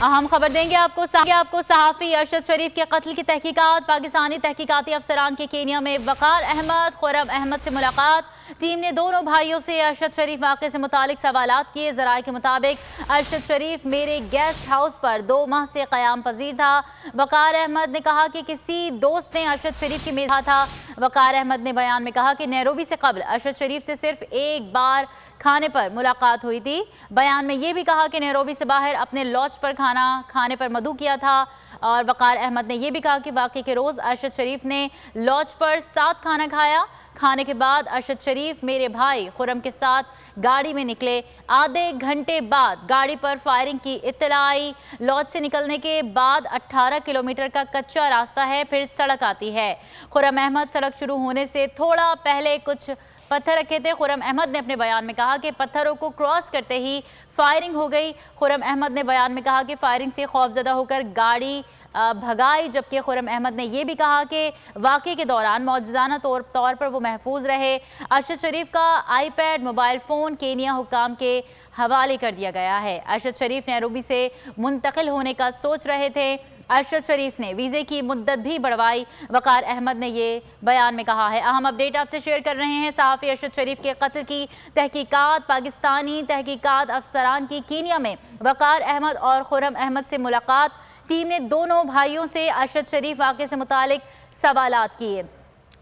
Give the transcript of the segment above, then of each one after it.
اہم خبر دیں گے آپ کو صحافی ارشد شریف کے قتل کی تحقیقات، پاکستانی تحقیقاتی افسران کی کینیا میں وقار احمد، خرم احمد سے ملاقات۔ ٹیم نے دونوں بھائیوں سے ارشد شریف واقعے سے متعلق سوالات کیے۔ ذرائع کے مطابق ارشد شریف میرے گیسٹ ہاؤس پر 2 ماہ سے قیام پذیر تھا۔ وقار احمد نے کہا کہ کسی دوست نے ارشد شریف کی میز تھا۔ وقار احمد نے بیان میں کہا کہ نیروبی سے قبل ارشد شریف سے صرف ایک بار کھانے پر ملاقات ہوئی تھی۔ بیان میں یہ بھی کہا کہ نیروبی سے باہر اپنے لاج پر کھانا کھانے پر مدعو کیا تھا، اور وقار احمد نے یہ بھی کہا کہ واقعے کے روز ارشد شریف نے لاج پر ساتھ کھانا کھایا۔ کھانے کے بعد ارشد شریف میرے بھائی خرم کے ساتھ گاڑی میں نکلے۔ آدھے گھنٹے بعد گاڑی پر فائرنگ کی اطلاع آئی۔ لاج سے نکلنے کے بعد 18 کلومیٹر کا کچا راستہ ہے، پھر سڑک آتی ہے۔ خرم احمد سڑک شروع ہونے سے تھوڑا پہلے کچھ پتھر رکھے تھے۔ خرم احمد نے اپنے بیان میں کہا کہ پتھروں کو کراس کرتے ہی فائرنگ ہو گئی۔ خرم احمد نے بیان میں کہا کہ فائرنگ سے خوفزدہ ہو کر گاڑی بھگائی، جبکہ خرم احمد نے یہ بھی کہا کہ واقعے کے دوران معجزانہ طور پر وہ محفوظ رہے۔ ارشد شریف کا iPad mobile phone Kenya حکام کے حوالے کر دیا گیا ہے۔ ارشد شریف نیروبی سے منتقل ہونے کا سوچ رہے تھے۔ ارشد شریف نے ویزے کی مدت بھی بڑھوائی، وقار احمد نے یہ بیان میں کہا ہے۔ اہم اپڈیٹ آپ سے شیئر کر رہے ہیں۔ صحافی ارشد شریف کے قتل کی تحقیقات، پاکستانی تحقیقات افسران کی کینیا میں وقار احمد اور خرم احمد سے ملاقات۔ ٹیم نے دونوں بھائیوں سے ارشد شریف واقعے سے متعلق سوالات کیے۔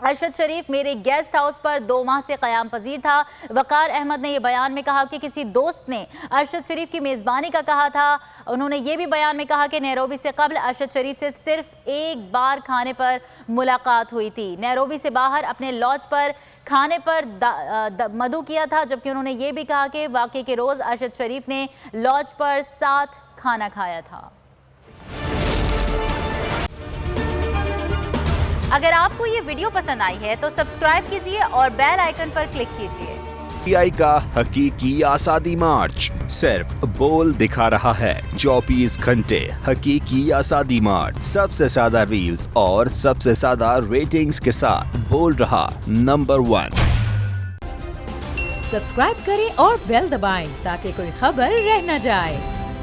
ارشد شریف میرے گیسٹ ہاؤس پر 2 ماہ سے قیام پذیر تھا۔ وقار احمد نے یہ بیان میں کہا کہ کسی دوست نے ارشد شریف کی میزبانی کا کہا تھا۔ انہوں نے یہ بھی بیان میں کہا کہ نیروبی سے قبل ارشد شریف سے صرف ایک بار کھانے پر ملاقات ہوئی تھی۔ نیروبی سے باہر اپنے لاج پر کھانے پر مدعو کیا تھا، جبکہ انہوں نے یہ بھی کہا کہ واقعے کے روز ارشد شریف نے لاج پر ساتھ کھانا کھایا تھا۔ اگر آپ کو یہ ویڈیو پسند آئی ہے تو سبسکرائب کیجئے اور بیل آئیکن پر کلک کیجئے۔ پی آئی کا حقیقی آزادی مارچ صرف بول دکھا رہا ہے۔ 24 گھنٹے حقیقی آزادی مارچ، سب سے زیادہ ریلز اور سب سے زیادہ ریٹنگز کے ساتھ بول رہا نمبر 1۔ سبسکرائب کریں اور بیل دبائیں تاکہ کوئی خبر رہ نہ جائے۔